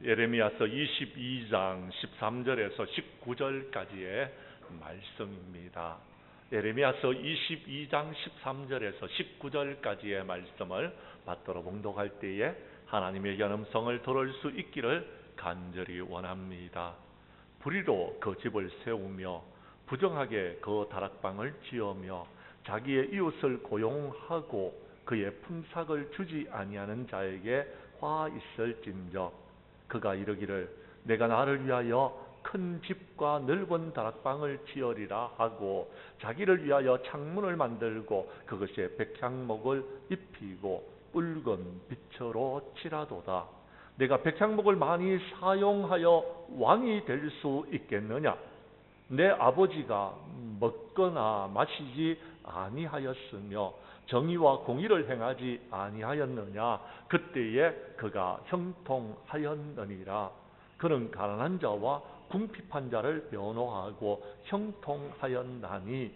예레미야서 22장 13절에서 19절까지의 말씀입니다. 예레미야서 22장 13절에서 19절까지의 말씀을 받들어 봉독할 때에 하나님의 연음성을 들을 수 있기를 간절히 원합니다. 불의로 그 집을 세우며 부정하게 그 다락방을 지으며 자기의 이웃을 고용하고 그의 품삯을 주지 아니하는 자에게 화 있을진저 그가 이르기를 내가 나를 위하여 큰 집과 넓은 다락방을 지으리라 하고 자기를 위하여 창문을 만들고 그것에 백향목을 입히고 붉은 빛으로 칠하도다. 내가 백향목을 많이 사용하여 왕이 될 수 있겠느냐? 내 아버지가 먹거나 마시지 아니하였으며 정의와 공의를 행하지 아니하였느냐? 그때에 그가 형통하였느니라. 그는 가난한 자와 궁핍한 자를 변호하고 형통하였나니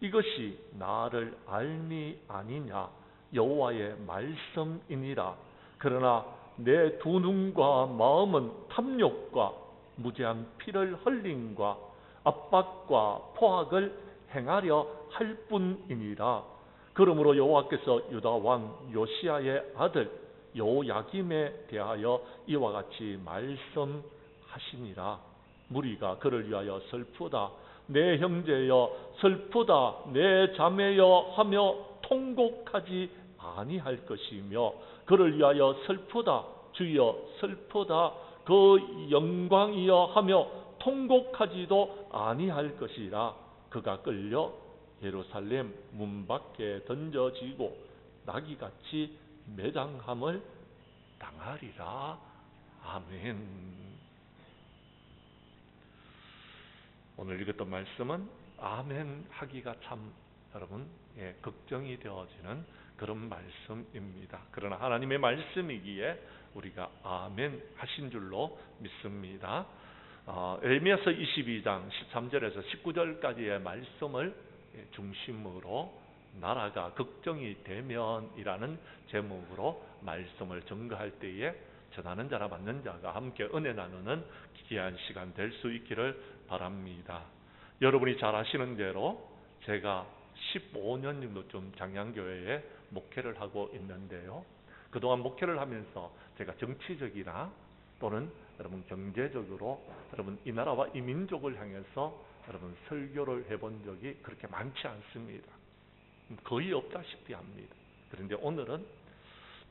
이것이 나를 알미 아니냐? 여호와의 말씀이니라. 그러나 내 두 눈과 마음은 탐욕과 무죄한 피를 흘림과 압박과 포악을 행하려 할 뿐이니라. 그러므로 여호와께서 유다 왕 요시야의 아들 요야김에 대하여 이와 같이 말씀하시니라. 무리가 그를 위하여 슬프다 내 형제여 슬프다 내 자매여 하며 통곡하지 아니할 것이며 그를 위하여 슬프다 주여 슬프다 그 영광이여 하며 통곡하지도 아니할 것이라. 그가 끌려 예루살렘 문 밖에 던져지고 나귀같이 매장함을 당하리라. 아멘. 오늘 읽었던 말씀은 아멘 하기가 참 여러분 걱정이 되어지는 그런 말씀입니다. 그러나 하나님의 말씀이기에 우리가 아멘 하신 줄로 믿습니다. 에레미야서 22장 13절에서 19절까지의 말씀을 중심으로 나라가 걱정이 되면이라는 제목으로 말씀을 증거할 때에 전하는 자나 받는 자가 함께 은혜 나누는 귀한 시간 될 수 있기를 바랍니다. 여러분이 잘 아시는 대로 제가 15년 정도 좀 장량교회에 목회를 하고 있는데요. 그동안 목회를 하면서 제가 정치적이나 또는 여러분 경제적으로 여러분 이 나라와 이 민족을 향해서 여러분 설교를 해본 적이 그렇게 많지 않습니다. 거의 없다시피 합니다. 그런데 오늘은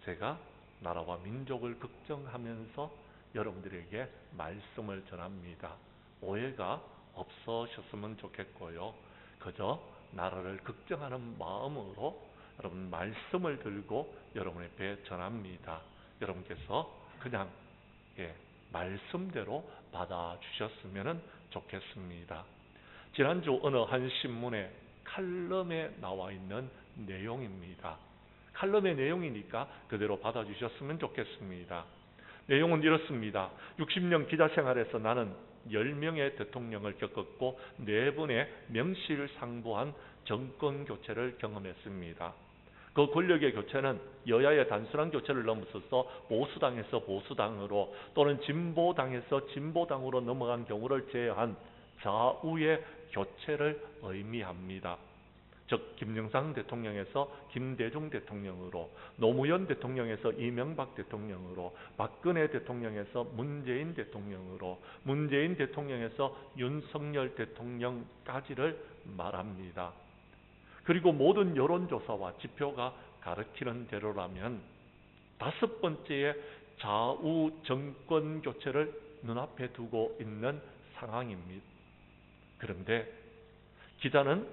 제가 나라와 민족을 걱정하면서 여러분들에게 말씀을 전합니다. 오해가 없으셨으면 좋겠고요. 그저 나라를 걱정하는 마음으로 여러분 말씀을 들고 여러분 앞에 전합니다. 여러분께서 그냥 말씀대로 받아주셨으면 좋겠습니다. 지난주 어느 한 신문의 칼럼에 나와 있는 내용입니다. 칼럼의 내용이니까 그대로 받아주셨으면 좋겠습니다. 내용은 이렇습니다. 60년 기자생활에서 나는 10명의 대통령을 겪었고 4분의 명실상부한 정권교체를 경험했습니다. 그 권력의 교체는 여야의 단순한 교체를 넘어서서 보수당에서 보수당으로 또는 진보당에서 진보당으로 넘어간 경우를 제외한 좌우의 교체를 의미합니다. 즉 김영삼 대통령에서 김대중 대통령으로, 노무현 대통령에서 이명박 대통령으로, 박근혜 대통령에서 문재인 대통령으로, 문재인 대통령에서 윤석열 대통령까지를 말합니다. 그리고 모든 여론조사와 지표가 가르치는 대로라면 5번째의 좌우 정권 교체를 눈앞에 두고 있는 상황입니다. 그런데 기자는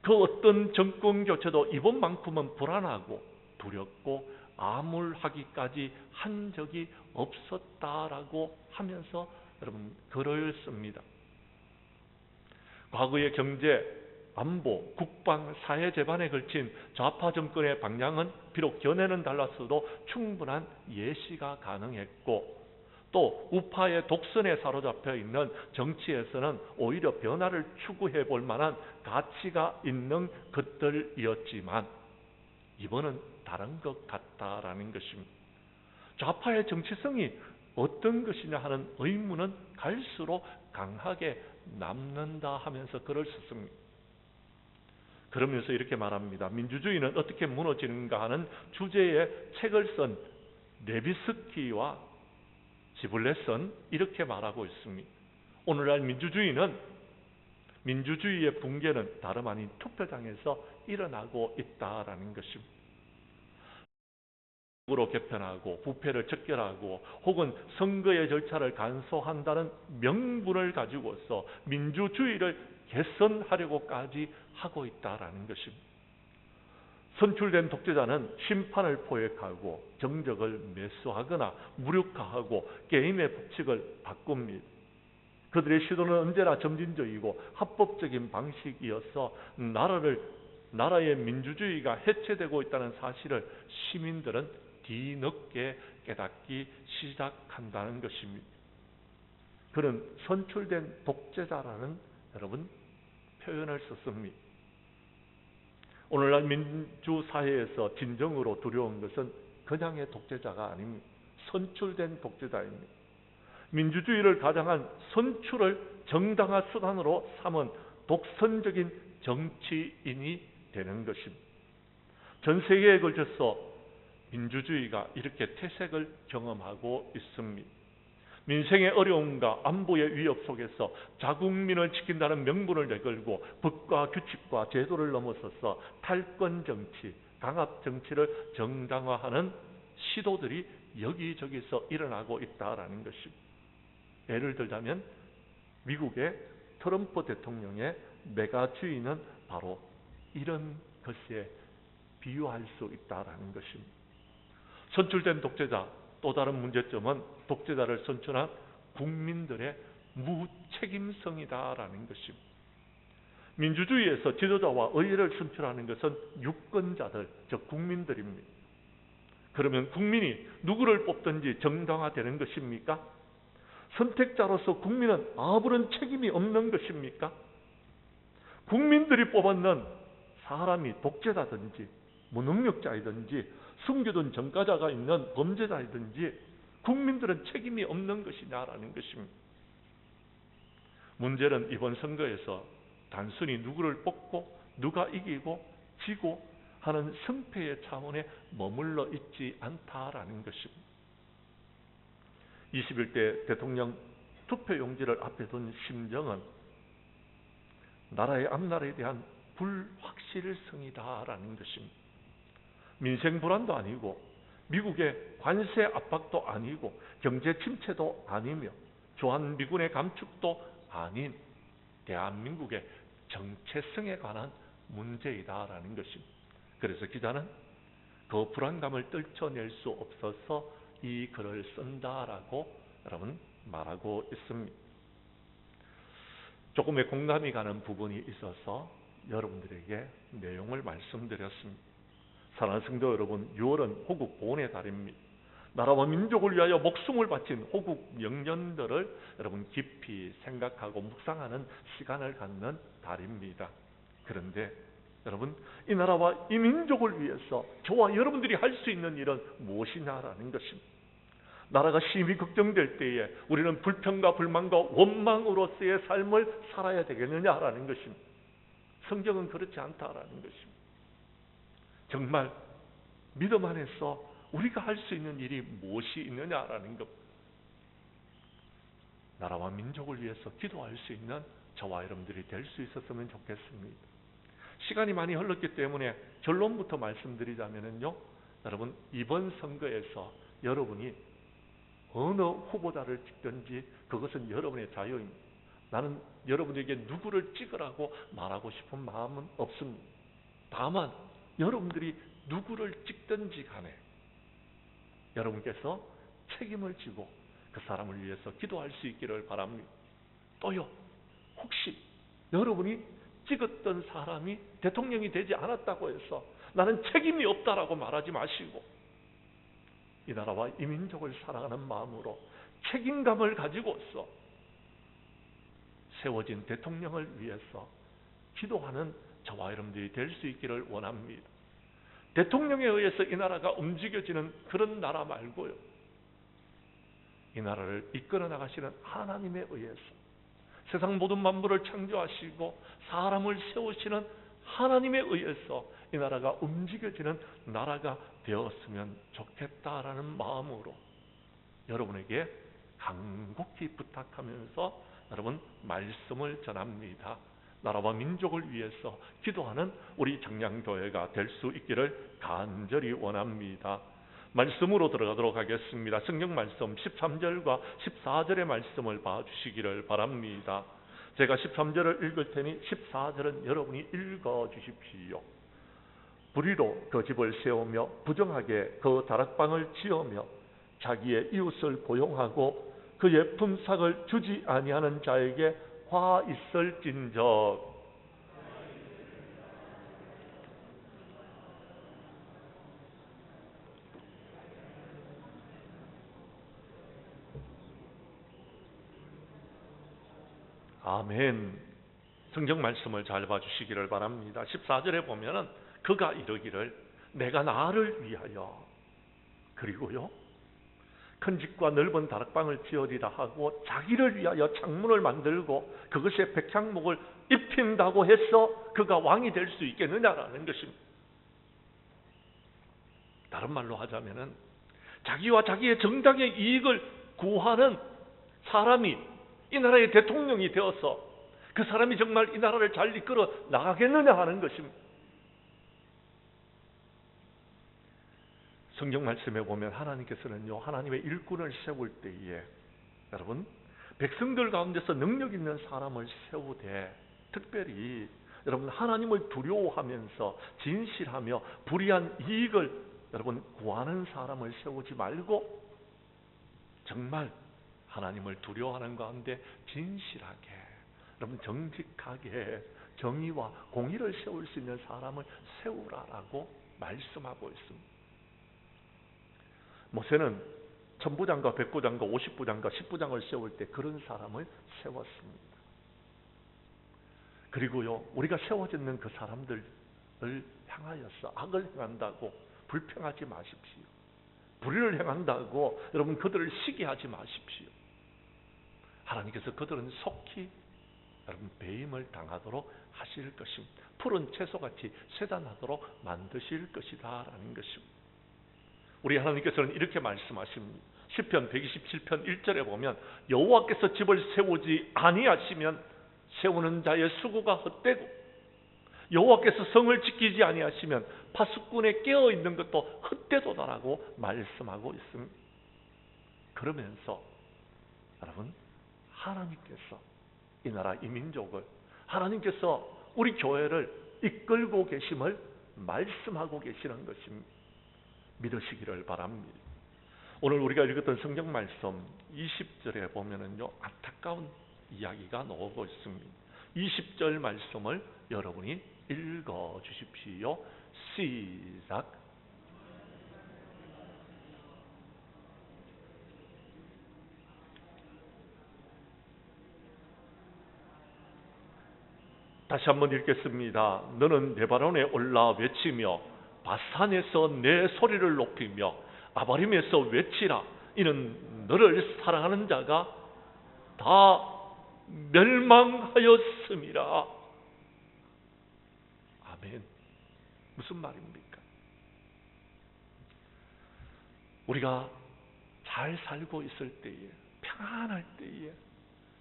그 어떤 정권 교체도 이번만큼은 불안하고 두렵고 암울하기까지 한 적이 없었다라고 하면서 여러분 글을 씁니다. 과거의 경제, 안보, 국방, 사회 재반에 걸친 좌파 정권의 방향은 비록 견해는 달랐어도 충분한 예시가 가능했고 또 우파의 독선에 사로잡혀 있는 정치에서는 오히려 변화를 추구해 볼 만한 가치가 있는 것들이었지만 이번은 다른 것 같다라는 것입니다. 좌파의 정치성이 어떤 것이냐 하는 의문은 갈수록 강하게 남는다 하면서 글을 썼습니다. 그러면서 이렇게 말합니다. 민주주의는 어떻게 무너지는가 하는 주제의 책을 쓴 레비스키와 지블렛은 이렇게 말하고 있습니다. 오늘날 민주주의의 붕괴는 다름 아닌 투표장에서 일어나고 있다라는 것입니다. 으로 개편하고 부패를 척결하고 혹은 선거의 절차를 간소화한다는 명분을 가지고서 민주주의를 개선하려고까지 하고 있다라는 것입니다. 선출된 독재자는 심판을 포획하고 정적을 매수하거나 무력화하고 게임의 법칙을 바꿉니다. 그들의 시도는 언제나 점진적이고 합법적인 방식이어서 나라의 민주주의가 해체되고 있다는 사실을 시민들은 뒤늦게 깨닫기 시작한다는 것입니다. 그는 선출된 독재자라는 여러분 표현을 썼습니다. 오늘날 민주사회에서 진정으로 두려운 것은 그냥의 독재자가 아닙니다. 선출된 독재자입니다. 민주주의를 가장한 선출을 정당화 수단으로 삼은 독선적인 정치인이 되는 것입니다. 전 세계에 걸쳐서 민주주의가 이렇게 퇴색을 경험하고 있습니다. 민생의 어려움과 안보의 위협 속에서 자국민을 지킨다는 명분을 내걸고 법과 규칙과 제도를 넘어서서 탈권 정치, 강압 정치를 정당화하는 시도들이 여기저기서 일어나고 있다라는 것입니다. 예를 들자면 미국의 트럼프 대통령의 메가주의는 바로 이런 것에 비유할 수 있다라는 것입니다. 선출된 독재자, 또 다른 문제점은 독재자를 선출한 국민들의 무책임성이다라는 것입니다. 민주주의에서 지도자와 의회를 선출하는 것은 유권자들, 즉 국민들입니다. 그러면 국민이 누구를 뽑든지 정당화되는 것입니까? 선택자로서 국민은 아무런 책임이 없는 것입니까? 국민들이 뽑았는 사람이 독재자든지 무능력자이든지 숨겨둔 전과자가 있는 범죄자이든지 국민들은 책임이 없는 것이냐라는 것입니다. 문제는 이번 선거에서 단순히 누구를 뽑고 누가 이기고 지고 하는 승패의 차원에 머물러 있지 않다라는 것입니다. 21대 대통령 투표용지를 앞에 둔 심정은 나라의 앞날에 대한 불확실성이다라는 것입니다. 민생 불안도 아니고 미국의 관세 압박도 아니고 경제 침체도 아니며 주한미군의 감축도 아닌 대한민국의 정체성에 관한 문제이다라는 것입니다. 그래서 기자는 그 불안감을 떨쳐낼 수 없어서 이 글을 쓴다라고 여러분 말하고 있습니다. 조금의 공감이 가는 부분이 있어서 여러분들에게 내용을 말씀드렸습니다. 사랑하는 성도 여러분, 6월은 호국 보훈의 달입니다. 나라와 민족을 위하여 목숨을 바친 호국 명년들을 여러분 깊이 생각하고 묵상하는 시간을 갖는 달입니다. 그런데 여러분, 이 나라와 이 민족을 위해서 저와 여러분들이 할 수 있는 일은 무엇이냐라는 것입니다. 나라가 심히 걱정될 때에 우리는 불평과 불만과 원망으로서의 삶을 살아야 되겠느냐라는 것입니다. 성경은 그렇지 않다라는 것입니다. 정말 믿음 안에서 우리가 할 수 있는 일이 무엇이 있느냐라는 것. 나라와 민족을 위해서 기도할 수 있는 저와 여러분들이 될 수 있었으면 좋겠습니다. 시간이 많이 흘렀기 때문에 결론부터 말씀드리자면요, 여러분 이번 선거에서 여러분이 어느 후보자를 찍든지 그것은 여러분의 자유입니다. 나는 여러분에게 누구를 찍으라고 말하고 싶은 마음은 없습니다. 다만 여러분들이 누구를 찍든지 간에 여러분께서 책임을 지고 그 사람을 위해서 기도할 수 있기를 바랍니다. 또요, 혹시 여러분이 찍었던 사람이 대통령이 되지 않았다고 해서 나는 책임이 없다라고 말하지 마시고 이 나라와 이 민족을 사랑하는 마음으로 책임감을 가지고서 세워진 대통령을 위해서 기도하는 저와 여러분들이 될 수 있기를 원합니다. 대통령에 의해서 이 나라가 움직여지는 그런 나라 말고요, 이 나라를 이끌어 나가시는 하나님에 의해서, 세상 모든 만물을 창조하시고 사람을 세우시는 하나님에 의해서 이 나라가 움직여지는 나라가 되었으면 좋겠다라는 마음으로 여러분에게 간곡히 부탁하면서 여러분 말씀을 전합니다. 나라와 민족을 위해서 기도하는 우리 정량교회가 될 수 있기를 간절히 원합니다. 말씀으로 들어가도록 하겠습니다. 성경 말씀 13절과 14절의 말씀을 봐주시기를 바랍니다. 제가 13절을 읽을 테니 14절은 여러분이 읽어주십시오. 불의로 그 집을 세우며 부정하게 그 다락방을 지으며 자기의 이웃을 고용하고 그의 품삯을 주지 아니하는 자에게 화 있을진저. 아멘. 성경 말씀을 잘 봐주시기를 바랍니다. 14절에 보면은 그가 이르기를 내가 나를 위하여 그리고요 큰 집과 넓은 다락방을 지으리라 하고 자기를 위하여 창문을 만들고 그것에 백향목을 입힌다고 해서 그가 왕이 될 수 있겠느냐라는 것입니다. 다른 말로 하자면은 자기와 자기의 정당의 이익을 구하는 사람이 이 나라의 대통령이 되어서 그 사람이 정말 이 나라를 잘 이끌어 나가겠느냐 하는 것입니다. 성경 말씀에 보면 하나님께서는요 하나님의 일꾼을 세울 때에 여러분 백성들 가운데서 능력 있는 사람을 세우되 특별히 여러분 하나님을 두려워하면서 진실하며 불의한 이익을 여러분 구하는 사람을 세우지 말고 정말 하나님을 두려워하는 가운데 진실하게 여러분 정직하게 정의와 공의를 세울 수 있는 사람을 세우라라고 말씀하고 있습니다. 모세는 1000부장과 100부장과 50부장과 10부장을 세울 때 그런 사람을 세웠습니다. 그리고요 우리가 세워지는 그 사람들을 향하여서 악을 행한다고 불평하지 마십시오. 불의를 행한다고 여러분 그들을 시기하지 마십시오. 하나님께서 그들은 속히 여러분 배임을 당하도록 하실 것입니다. 푸른 채소같이 쇠단하도록 만드실 것이다 라는 것입니다. 우리 하나님께서는 이렇게 말씀하십니다. 시편 127편 1절에 보면 여호와께서 집을 세우지 아니하시면 세우는 자의 수고가 헛되고 여호와께서 성을 지키지 아니하시면 파수꾼에 깨어있는 것도 헛되도다라고 말씀하고 있습니다. 그러면서 여러분 하나님께서 이 나라 이 민족을 하나님께서 우리 교회를 이끌고 계심을 말씀하고 계시는 것입니다. 믿으시기를 바랍니다. 오늘 우리가 읽었던 성경 말씀 20절에 보면은요 안타까운 이야기가 나오고 있습니다. 20절 말씀을 여러분이 읽어 주십시오. 시작. 다시 한번 읽겠습니다. 너는 레바논에 올라 외치며 바산에서 내 소리를 높이며 아바림에서 외치라. 이는 너를 사랑하는 자가 다 멸망하였음이라. 아멘. 무슨 말입니까? 우리가 잘 살고 있을 때에 평안할 때에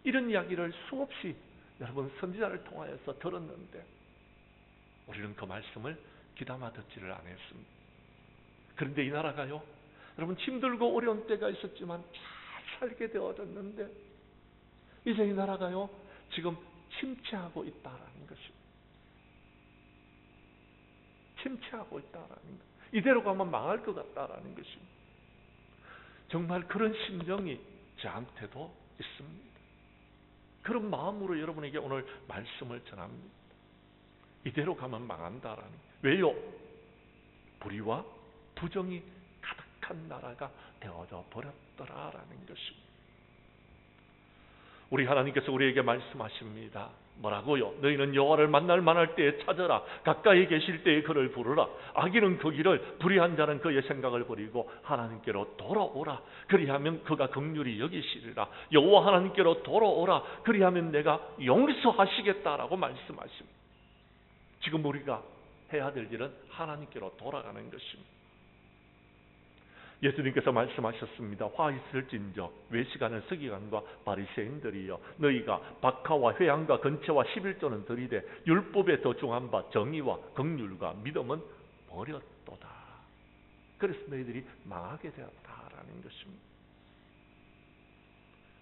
이런 이야기를 수없이 여러분 선지자를 통하여서 들었는데 우리는 그 말씀을 귀담아 듣지를 않았습니다. 그런데 이 나라가요 여러분 힘들고 어려운 때가 있었지만 잘 살게 되어졌는데 이제 이 나라가요 지금 침체하고 있다라는 것입니다. 침체하고 있다라는 것. 이대로 가면 망할 것 같다라는 것입니다. 정말 그런 심정이 저한테도 있습니다. 그런 마음으로 여러분에게 오늘 말씀을 전합니다. 이대로 가면 망한다라는 것. 왜요? 불의와 부정이 가득한 나라가 되어져 버렸더라라는 것입니다. 우리 하나님께서 우리에게 말씀하십니다. 뭐라고요? 너희는 여호와를 만날 만할 때에 찾아라. 가까이 계실 때에 그를 부르라. 악인은 그 길을, 불의한 자는 그의 생각을 버리고 하나님께로 돌아오라. 그리하면 그가 긍휼히 여기시리라. 여호와 하나님께로 돌아오라. 그리하면 내가 용서하시겠다라고 말씀하십니다. 지금 우리가 해야 될 일은 하나님께로 돌아가는 것입니다. 예수님께서 말씀하셨습니다. 화 있을진저 외식하는 서기관과 바리새인들이여, 너희가 박하와 회향과 건채와 11조는 들이되 율법에 더 중한 바 정의와 긍휼과 믿음은 버렸도다. 그래서 너희들이 망하게 되었다라는 것입니다.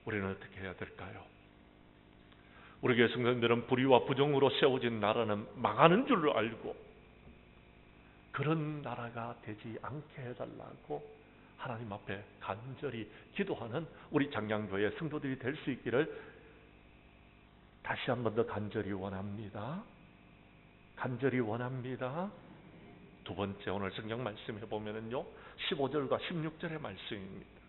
우리는 어떻게 해야 될까요? 우리 교회 성도님들은 불의와 부정으로 세워진 나라는 망하는 줄 알고 그런 나라가 되지 않게 해달라고 하나님 앞에 간절히 기도하는 우리 장량교회 성도들이 될 수 있기를 다시 한 번 더 간절히 원합니다. 간절히 원합니다. 두 번째, 오늘 성경 말씀해 보면은요, 15절과 16절의 말씀입니다.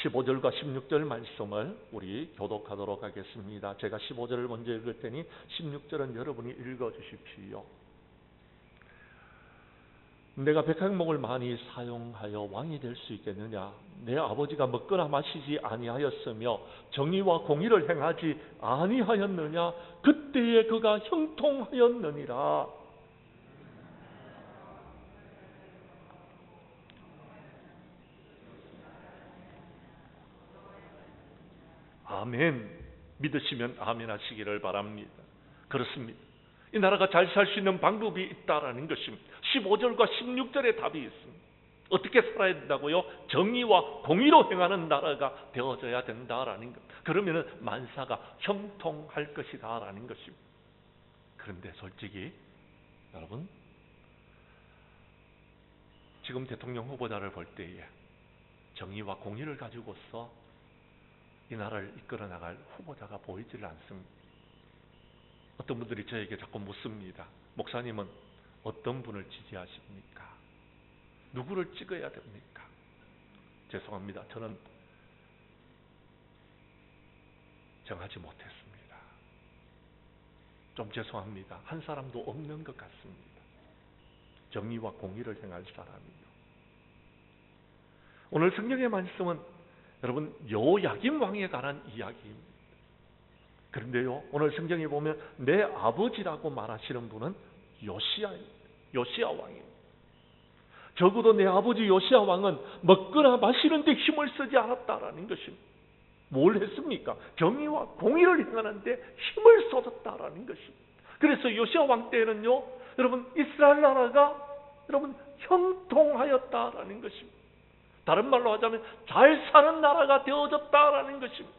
15절과 16절 말씀을 우리 교독하도록 하겠습니다. 제가 15절을 먼저 읽을 테니 16절은 여러분이 읽어 주십시오. 내가 백향목을 많이 사용하여 왕이 될 수 있겠느냐? 내 아버지가 먹거나 마시지 아니하였으며 정의와 공의를 행하지 아니하였느냐? 그때에 그가 형통하였느니라. 아멘. 믿으시면 아멘 하시기를 바랍니다. 그렇습니다. 이 나라가 잘 살 수 있는 방법이 있다라는 것입니다. 15절과 16절에 답이 있습니다. 어떻게 살아야 된다고요? 정의와 공의로 행하는 나라가 되어져야 된다라는 것. 그러면 만사가 형통할 것이다라는 것입니다. 그런데 솔직히 여러분, 지금 대통령 후보자를 볼 때에 정의와 공의를 가지고서 이 나라를 이끌어 나갈 후보자가 보이질 않습니다. 어떤 분들이 저에게 자꾸 묻습니다. 목사님은 어떤 분을 지지하십니까? 누구를 찍어야 됩니까? 죄송합니다. 저는 정하지 못했습니다. 좀 죄송합니다. 한 사람도 없는 것 같습니다. 정의와 공의를 행할 사람이요. 오늘 성경의 말씀은 여러분 여호야김 왕에 관한 이야기입니다. 그런데요, 오늘 성경에 보면 내 아버지라고 말하시는 분은 요시야입니다. 요시야 왕입니다. 적어도 내 아버지 요시야 왕은 먹거나 마시는 데 힘을 쓰지 않았다라는 것입니다. 뭘 했습니까? 정의와 공의를 행하는 데 힘을 쏟았다라는 것입니다. 그래서 요시야 왕 때는요, 여러분 이스라엘 나라가 여러분 형통하였다라는 것입니다. 다른 말로 하자면 잘 사는 나라가 되어졌다라는 것입니다.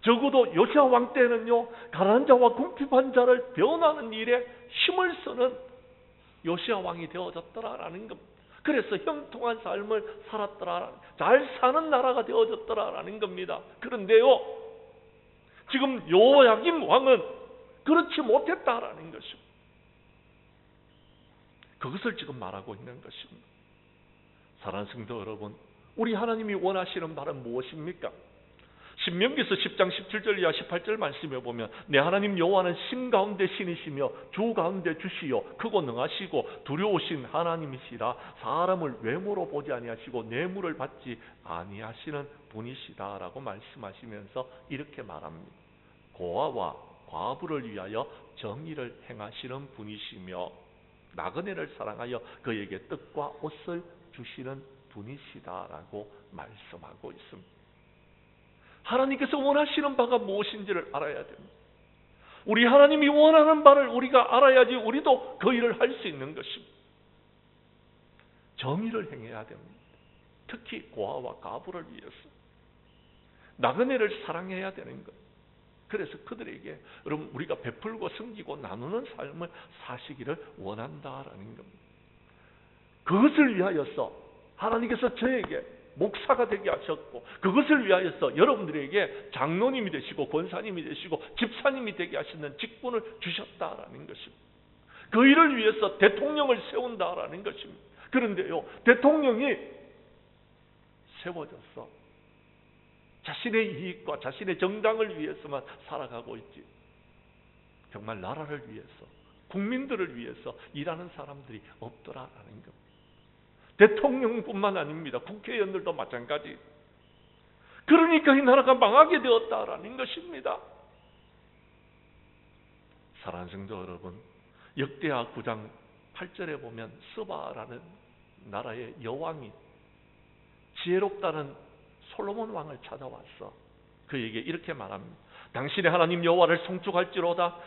적어도 요시야 왕 때는요, 가난한 자와 궁핍한 자를 변하는 일에 힘을 쓰는 요시야 왕이 되어졌더라라는 겁니다. 그래서 형통한 삶을 살았더라, 잘 사는 나라가 되어졌더라라는 겁니다. 그런데요, 지금 여호야김 왕은 그렇지 못했다라는 것입니다. 그것을 지금 말하고 있는 것입니다. 사랑하는 성도 여러분, 우리 하나님이 원하시는 바는 무엇입니까? 신명기서 10장 17절 이하 18절 말씀에 보면 내 하나님 여호와는 신 가운데 신이시며 주 가운데 주시요 크고 능하시고 두려우신 하나님이시라. 사람을 외모로 보지 아니하시고 뇌물을 받지 아니하시는 분이시다라고 말씀하시면서 이렇게 말합니다. 고아와 과부를 위하여 정의를 행하시는 분이시며 나그네를 사랑하여 그에게 떡과 옷을 주시는 분이시다라고 말씀하고 있습니다. 하나님께서 원하시는 바가 무엇인지를 알아야 됩니다. 우리 하나님이 원하는 바를 우리가 알아야지 우리도 그 일을 할 수 있는 것입니다. 정의를 행해야 됩니다. 특히 고아와 과부를 위해서 나그네를 사랑해야 되는 것. 그래서 그들에게 여러분 우리가 베풀고 섬기고 나누는 삶을 사시기를 원한다라는 겁니다. 그것을 위하여서 하나님께서 저에게 목사가 되게 하셨고, 그것을 위하여서 여러분들에게 장로님이 되시고 권사님이 되시고 집사님이 되게 하시는 직분을 주셨다라는 것입니다. 그 일을 위해서 대통령을 세운다라는 것입니다. 그런데요, 대통령이 세워져서 자신의 이익과 자신의 정당을 위해서만 살아가고 있지, 정말 나라를 위해서, 국민들을 위해서 일하는 사람들이 없더라라는 겁니다. 대통령뿐만 아닙니다. 국회의원들도 마찬가지. 그러니까 이 나라가 망하게 되었다라는 것입니다. 사랑하는 성도 여러분, 역대하 9장 8절에 보면 스바라는 나라의 여왕이 지혜롭다는 솔로몬 왕을 찾아왔어. 그에게 이렇게 말합니다. 당신의 하나님 여호와를 송축할지로다.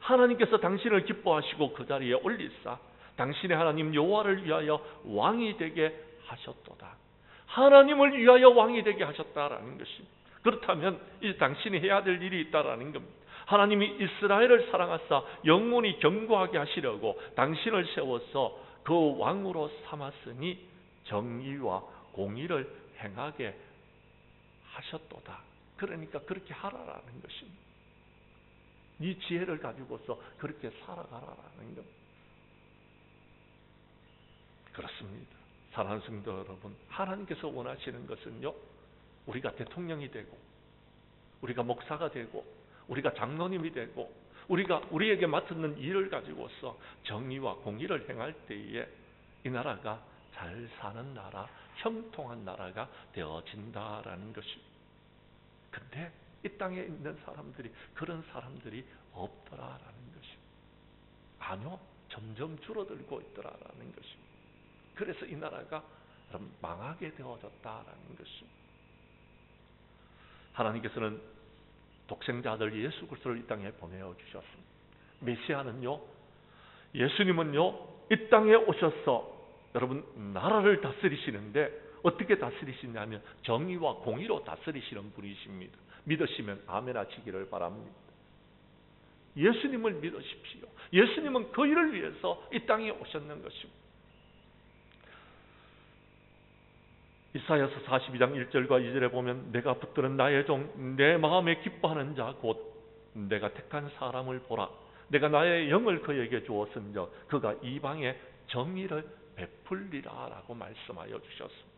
하나님께서 당신을 기뻐하시고 그 자리에 올리사 당신의 하나님 여호와를 위하여 왕이 되게 하셨도다. 하나님을 위하여 왕이 되게 하셨다라는 것입니다. 그렇다면 이제 당신이 해야 될 일이 있다라는 겁니다. 하나님이 이스라엘을 사랑하사 영원히 견고하게 하시려고 당신을 세워서 그 왕으로 삼았으니 정의와 공의를 행하게 하셨도다. 그러니까 그렇게 하라라는 것입니다. 네 지혜를 가지고서 그렇게 살아가라라는 겁니다. 그렇습니다. 사랑하는 성도 여러분, 하나님께서 원하시는 것은요, 우리가 대통령이 되고, 우리가 목사가 되고, 우리가 장로님이 되고, 우리에게 맡은 일을 가지고서 정의와 공의를 행할 때에 이 나라가 잘 사는 나라, 형통한 나라가 되어진다라는 것입니다. 근데 이 땅에 있는 사람들이 그런 사람들이 없더라라는 것입니다. 아니요, 점점 줄어들고 있더라라는 것입니다. 그래서 이 나라가 망하게 되어졌다라는 것입니다. 하나님께서는 독생자 아들 예수 그리스도를 이 땅에 보내어 주셨습니다. 메시아는요, 예수님은요, 이 땅에 오셔서 여러분 나라를 다스리시는데 어떻게 다스리시냐면 정의와 공의로 다스리시는 분이십니다. 믿으시면 아멘 하시기를 바랍니다. 예수님을 믿으십시오. 예수님은 그 일을 위해서 이 땅에 오셨는 것입니다. 이사야서 42장 1절과 2절에 보면 내가 붙드는 나의 종 내 마음에 기뻐하는 자 곧 내가 택한 사람을 보라. 내가 나의 영을 그에게 주었은즉 그가 이방에 정의를 베풀리라 라고 말씀하여 주셨습니다.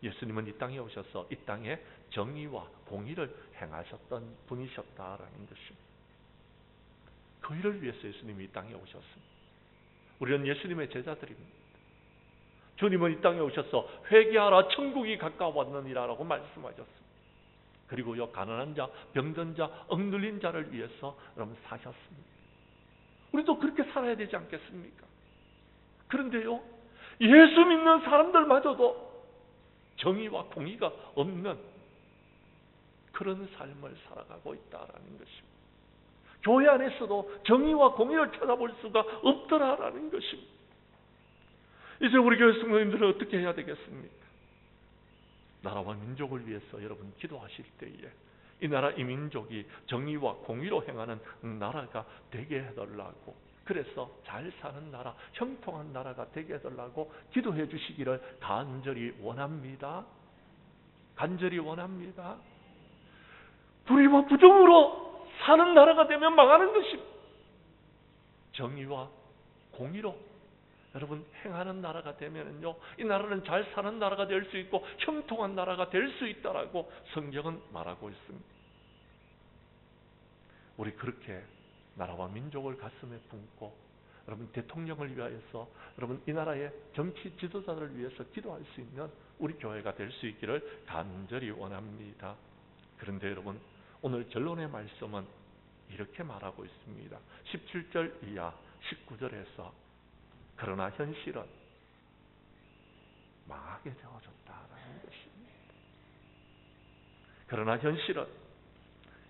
예수님은 이 땅에 오셔서 이 땅에 정의와 공의를 행하셨던 분이셨다라는 것입니다. 그 일을 위해서 예수님이 이 땅에 오셨습니다. 우리는 예수님의 제자들입니다. 주님은 이 땅에 오셔서 회개하라 천국이 가까웠느니라 라고 말씀하셨습니다. 그리고요, 가난한 자, 병든 자, 억눌린 자를 위해서 여러분 사셨습니다. 우리도 그렇게 살아야 되지 않겠습니까? 그런데요, 예수 믿는 사람들마저도 정의와 공의가 없는 그런 삶을 살아가고 있다라는 것입니다. 교회 안에서도 정의와 공의를 찾아볼 수가 없더라라는 것입니다. 이제 우리 교회 성도님들은 어떻게 해야 되겠습니까? 나라와 민족을 위해서 여러분 기도하실 때에 이 나라 이 민족이 정의와 공의로 행하는 나라가 되게 해달라고, 그래서 잘 사는 나라, 형통한 나라가 되게 해달라고 기도해 주시기를 간절히 원합니다. 간절히 원합니다. 불의와 부정으로 사는 나라가 되면 망하는 것입니다. 정의와 공의로 여러분 행하는 나라가 되면은요, 이 나라는 잘 사는 나라가 될 수 있고 형통한 나라가 될 수 있다라고 성경은 말하고 있습니다. 우리 그렇게 나라와 민족을 가슴에 품고 여러분 대통령을 위하여서 여러분 이 나라의 정치 지도자들을 위해서 기도할 수 있는 우리 교회가 될 수 있기를 간절히 원합니다. 그런데 여러분 오늘 결론의 말씀은 이렇게 말하고 있습니다. 17절 이하 19절에서 그러나 현실은 망하게 되어졌다라는 것입니다. 그러나 현실은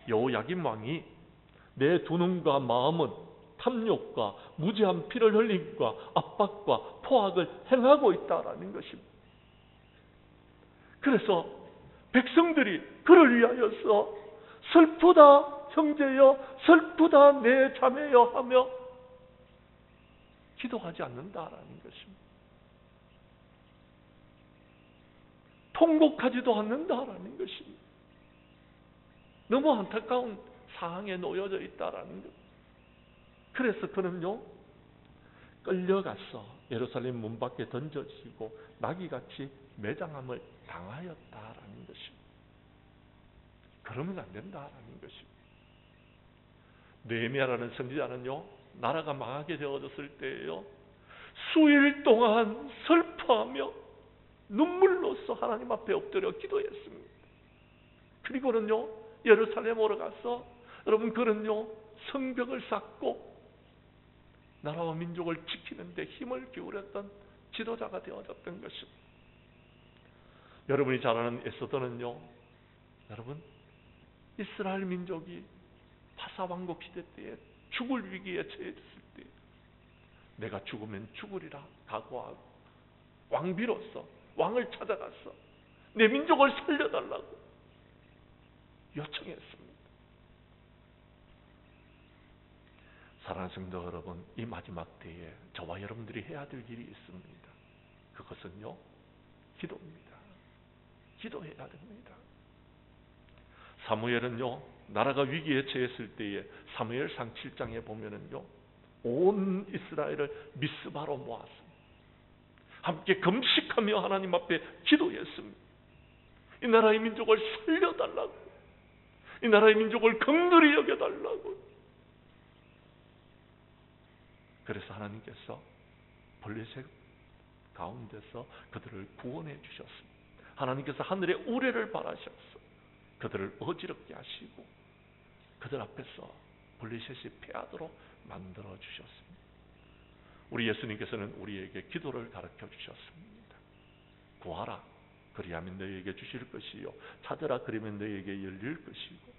여호야김 왕이 내 두 눈과 마음은 탐욕과 무지한 피를 흘림과 압박과 포악을 행하고 있다라는 것입니다. 그래서 백성들이 그를 위하여서 슬프다 형제여, 슬프다 내 자매여 하며 기도하지 않는다라는 것입니다. 통곡하지도 않는다라는 것입니다. 너무 안타까운 상황에 놓여져 있다라는 것. 그래서 그는요 끌려가서 예루살렘 문 밖에 던져지고 나귀같이 매장함을 당하였다라는 것입니다. 그러면 안 된다라는 것입니다. 느헤미야라는 선지자는요, 나라가 망하게 되어졌을 때에요, 수일 동안 슬퍼하며 눈물로써 하나님 앞에 엎드려 기도했습니다. 그리고는요, 예루살렘으로 가서 여러분 그는요 성벽을 쌓고 나라와 민족을 지키는 데 힘을 기울였던 지도자가 되어졌던 것입니다. 여러분이 잘 아는 에스더는요, 여러분 이스라엘 민족이 파사왕국 시대 때에 죽을 위기에 처했을 때 내가 죽으면 죽으리라 각오하고 왕비로서 왕을 찾아가서 내 민족을 살려달라고 요청했습니다. 사랑하는 성도 여러분, 이 마지막 때에 저와 여러분들이 해야 될 일이 있습니다. 그것은요, 기도입니다. 기도해야 됩니다. 사무엘은요, 나라가 위기에 처했을 때에 사무엘상 7장에 보면은요, 온 이스라엘을 미스바로 모았습니다. 함께 금식하며 하나님 앞에 기도했습니다. 이 나라의 민족을 살려달라고, 이 나라의 민족을 긍휼히 여겨달라고. 그래서 하나님께서 블레셋 가운데서 그들을 구원해 주셨습니다. 하나님께서 하늘의 우레를 바라셔서 그들을 어지럽게 하시고 그들 앞에서 블레셋이 패하도록 만들어 주셨습니다. 우리 예수님께서는 우리에게 기도를 가르쳐 주셨습니다. 구하라, 그리하면 너희에게 주실 것이요, 찾으라, 그러면 너희에게 열릴 것이고,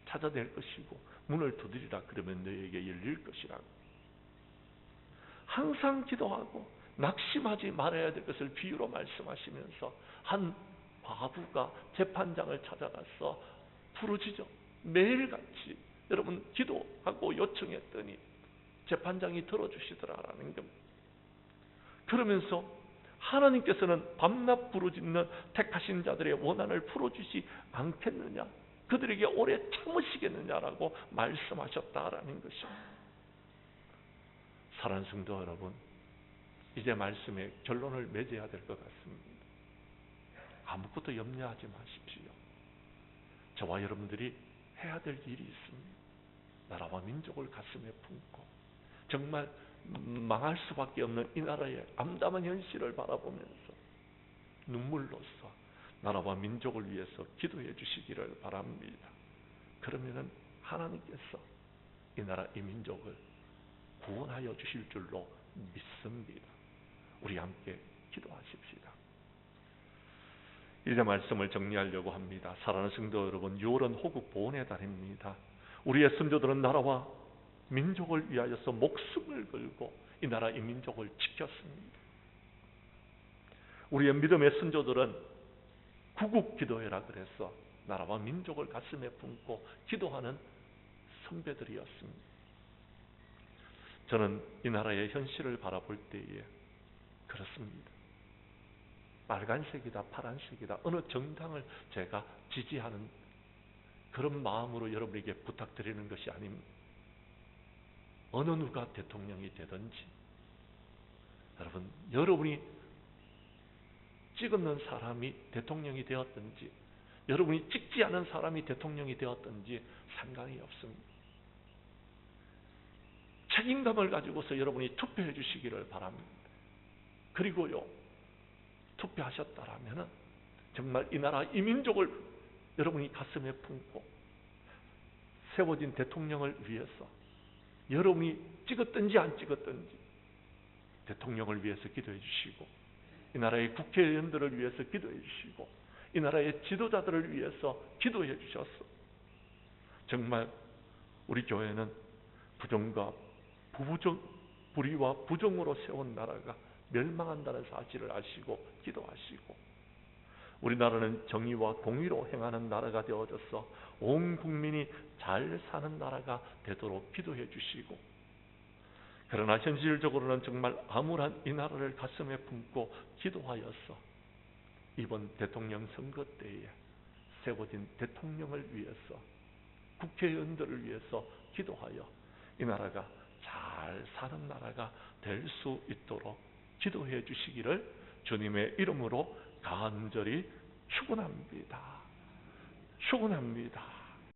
찾아낼 것이고, 문을 두드리라, 그러면 너희에게 열릴 것이라고. 항상 기도하고 낙심하지 말아야 될 것을 비유로 말씀하시면서 한 과부가 재판장을 찾아가서 부르짖어 매일같이 여러분 기도하고 요청했더니 재판장이 들어주시더라라는 겁니다. 그러면서 하나님께서는 밤낮 부르짖는 택하신 자들의 원한을 풀어주시 않겠느냐, 그들에게 오래 참으시겠느냐라고 말씀하셨다라는 것입니다. 사랑하는 성도 여러분, 이제 말씀의 결론을 맺어야 될 것 같습니다. 아무것도 염려하지 마십시오. 저와 여러분들이 해야 될 일이 있습니다. 나라와 민족을 가슴에 품고 정말 망할 수밖에 없는 이 나라의 암담한 현실을 바라보면서 눈물로써 나라와 민족을 위해서 기도해 주시기를 바랍니다. 그러면은 하나님께서 이 나라 이 민족을 구원하여 주실 줄로 믿습니다. 우리 함께 기도하십시다. 이제 말씀을 정리하려고 합니다. 사랑하는 성도 여러분, 6월은 호국 보훈의 달입니다. 우리의 선조들은 나라와 민족을 위하여서 목숨을 걸고 이 나라 이 민족을 지켰습니다. 우리의 믿음의 선조들은 구국 기도회라 그래서 나라와 민족을 가슴에 품고 기도하는 선배들이었습니다. 저는 이 나라의 현실을 바라볼 때에 그렇습니다. 빨간색이다 파란색이다 어느 정당을 제가 지지하는 그런 마음으로 여러분에게 부탁드리는 것이 아닙니다. 어느 누가 대통령이 되든지 여러분, 여러분이 찍는 사람이 대통령이 되었든지 여러분이 찍지 않은 사람이 대통령이 되었든지 상관이 없습니다. 책임감을 가지고서 여러분이 투표해 주시기를 바랍니다. 그리고요, 투표하셨다라면 정말 이 나라 이 민족을 여러분이 가슴에 품고 세워진 대통령을 위해서 여러분이 찍었든지 안 찍었든지 대통령을 위해서 기도해 주시고 이 나라의 국회의원들을 위해서 기도해 주시고 이 나라의 지도자들을 위해서 기도해 주셨어. 정말 우리 교회는 부정과 불의와 부정으로 세운 나라가 멸망한다는 사실을 아시고 기도하시고 우리나라는 정의와 공의로 행하는 나라가 되어져서 온 국민이 잘 사는 나라가 되도록 기도해 주시고, 그러나 현실적으로는 정말 암울한 이 나라를 가슴에 품고 기도하여서 이번 대통령 선거 때에 세워진 대통령을 위해서 국회의원들을 위해서 기도하여 이 나라가 잘 사는 나라가 될 수 있도록 기도해 주시기를 주님의 이름으로 간절히 축원합니다. 축원합니다.